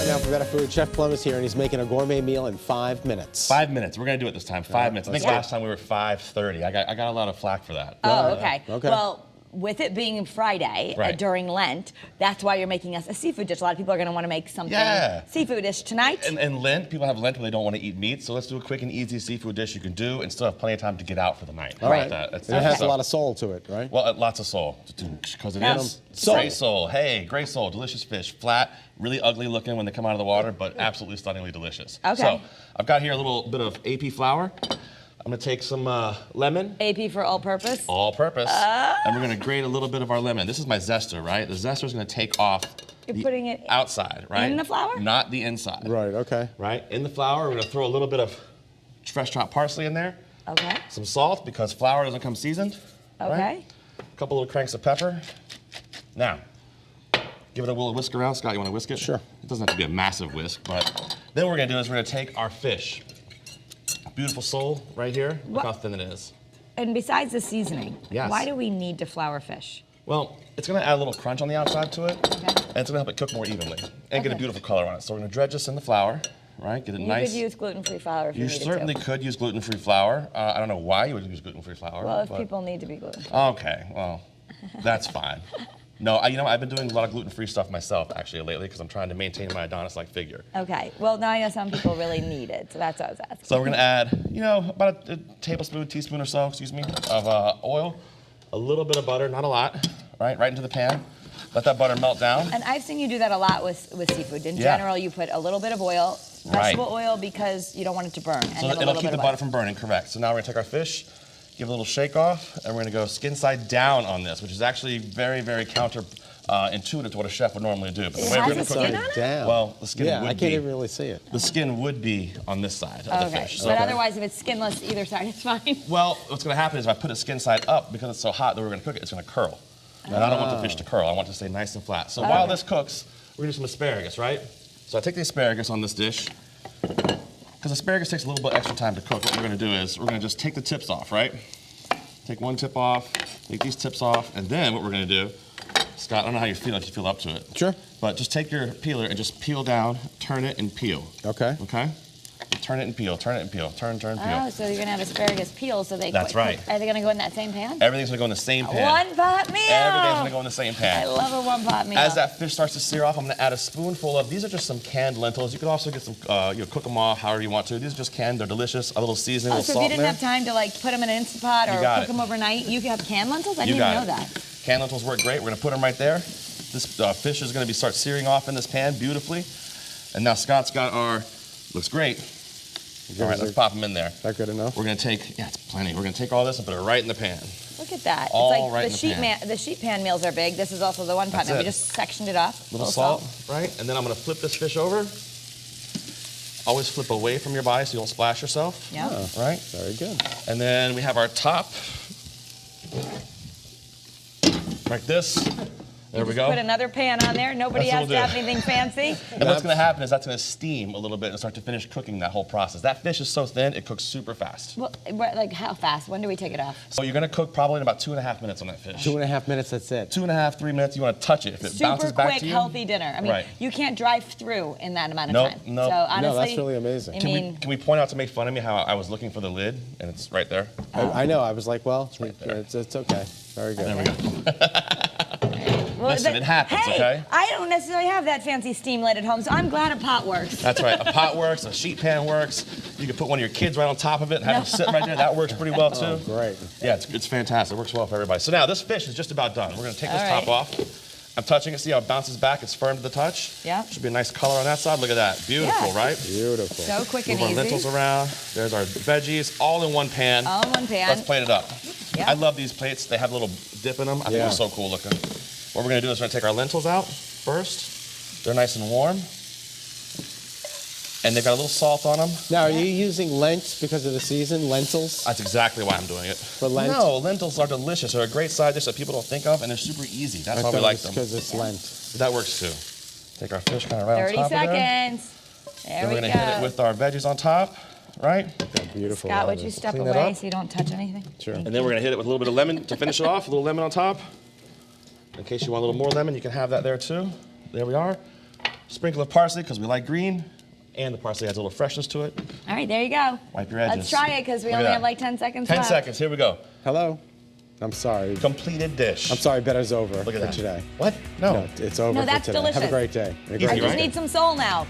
time now for Better Food. Chef Plum is here, and he's making a gourmet meal in 5 minutes. 5 minutes. We're going to do it this time. 5 minutes. I think last time we were 5:30. I got a lot of flack for that. Oh, okay. Okay. Well, with it being Friday during Lent, that's why you're making us a seafood dish. A lot of people are going to want to make something seafood dish tonight. And Lent, people have Lent when they don't want to eat meat, so let's do a quick and easy seafood dish you can do and still have plenty of time to get out for the night. All right. That. And it has a lot of soul to it, right? Well, lots of soul, because it is Soul. gray sole. Hey, gray sole, delicious fish, flat, really ugly looking when they come out of the water, but absolutely stunningly delicious. Okay. So I've got here a little bit of AP flour. I'm gonna take some lemon. AP for all purpose? All purpose. And we're gonna grate a little bit of our lemon. This is my zester, right? The zester is gonna take off putting it outside, right? in the flour? Not the inside. Right, okay. Right? In the flour, we're gonna throw a little bit of fresh chopped parsley in there. Okay. Some salt, because flour doesn't come seasoned. Okay. Right? A couple little cranks of pepper. Now, give it a little whisk around. Scott, you wanna whisk it? Sure. It doesn't have to be a massive whisk, but then what we're gonna do is we're gonna take our fish. Beautiful sole right here. Look how thin it is. And besides the seasoning, Yes. why do we need to flour fish? Well, it's gonna add a little crunch on the outside to it, Okay. and it's gonna help it cook more evenly and get a beautiful color on it. So we're gonna dredge this in the flour, right? Get it nice. You could use gluten-free flour if you You needed certainly to. could use gluten-free flour. I don't know why you would use gluten-free flour. Well, if but- people need to be gluten-free. Okay, well, that's fine. No, I've been doing a lot of gluten-free stuff myself actually lately because I'm trying to maintain my Adonis-like figure. Okay. Well, now I know some people really need it, so that's what I was asking. So we're gonna add, about a teaspoon or so, of oil, a little bit of butter, not a lot, right into the pan. Let that butter melt down. And I've seen you do that a lot with seafood. In Yeah. general, you put a little bit of oil, vegetable oil, because you don't want it to burn. And So then a it'll little keep bit the of butter from burning, correct. So now we're gonna take our fish, give it a little shake off, and we're gonna go skin side down on this, which is actually very, very intuitive to what a chef would normally do. But It the way has we're a gonna skin cook on it, it? Down. well, the skin Yeah, would I be. can't even really see it. The skin would be on this side of the Okay. fish. But otherwise, if it's skinless either side, it's fine. Well, what's gonna happen is if I put it skin side up, because it's so hot that we're gonna cook it, it's gonna curl. And I don't want the fish to curl. I want it to stay nice and flat. So while this cooks, we're gonna do some asparagus, right? So I take the asparagus on this dish. Because asparagus takes a little bit extra time to cook, what we're gonna do is we're gonna just take the tips off, right? Take one tip off, take these tips off, and then what we're gonna do, Scott, I don't know how you feel if you feel up to it. Sure. But just take your peeler and just peel down, turn it and peel. Okay. Okay? Turn it and peel, turn it and peel, turn, peel. Oh, so you're gonna have asparagus peel, so they. That's right. Are they gonna go in that same pan? Everything's gonna go in the same pan. One pot meal. Everything's gonna go in the same pan. I love a one pot meal. As that fish starts to sear off, I'm gonna add a spoonful of, these are just some canned lentils. You could also get some, cook them off however you want to. These are just canned, they're delicious. A little seasoning, a Oh, little so if salt you in didn't there. have time to put them in an Instant Pot or got cook it. them overnight, you can have canned lentils? I You didn't got even know it. that. Canned lentils work great. We're gonna put them right there. This fish is gonna start searing off in this pan beautifully. And now Scott's got our, looks great. All right, let's pop them in there. Is that good enough? We're gonna take, it's plenty. We're gonna take all this and put it right in the pan. Look at that. All it's like right the in the sheet pan. the sheet pan meals are big. This is also the one pot That's meal. We it. just sectioned it off. Little salt, right? And then I'm gonna flip this fish over. Always flip away from your body so you don't splash yourself. Yeah. Right? Very good. And then we have our top. Like this. There we go. Put another pan on there. Nobody That's has what to we'll have do. anything fancy. And what's gonna happen is that's gonna steam a little bit and start to finish cooking that whole process. That fish is so thin, it cooks super fast. Well, like how fast? When do we take it off? So you're gonna cook probably in about 2.5 minutes on that fish. 2.5 minutes, that's it. 2.5, 3 minutes, you wanna touch it. If it bounces Super back quick, to you. healthy dinner. I mean, Right. you can't drive through in that amount of Nope, time. nope. So honestly, No, that's really amazing. I Can mean, we point out to make fun of me how I was looking for the lid and it's right there? I know. I was like, well, there. it's okay. Very good. There we go. well, Listen, it happens, hey, okay? I don't necessarily have that fancy steam lid at home, so I'm glad a pot works. That's right. A pot works, a sheet pan works. You can put one of your kids right on top of it and have them sit right there. That works pretty well too. Oh, great. Yeah, it's fantastic. It works well for everybody. So now this fish is just about done. We're gonna take this All top right. off. I'm touching it. See how it bounces back? It's firm to the touch. Yeah. Should be a nice color on that side. Look at that. Beautiful, Yeah. right? Beautiful. So quick and Move our easy. lentils around. There's our veggies, all in one pan. All in one pan. Let's plate it up. Yeah. I love these plates. They have a little dip in them. I think Yeah. they're so cool looking. What we're gonna do is we're gonna take our lentils out first. They're nice and warm. And they've got a little salt on them. Now, are you using Lent because of the season? Lentils That's exactly why I'm doing it. for Lent? No, lentils are delicious. They're a great side dish that people don't think of, and they're super easy. That's why we like them. because it's Lent. That works too. Take our fish kind of right 30 on top of there. seconds. There Then we we're go. gonna hit it with our veggies on top, right? Beautiful. Scott, would that you is. step Clean it away up. so you don't touch anything? Sure. And then we're gonna hit it with a little bit of lemon to finish it off. A little lemon on top. In case you want a little more lemon, you can have that there too. There we are. Sprinkle of parsley, because we like green. And the parsley adds a little freshness to it. All right, there you go. Wipe your edges. Let's try it, because we Look at only that. have like 10 seconds 10 left. seconds, here we go. Hello? I'm sorry. Completed dish. I'm sorry, better's over Look at for that. today. What? No. No, it's over No, for that's today. Have a delicious. great day. Easy, I just right? need some soul now.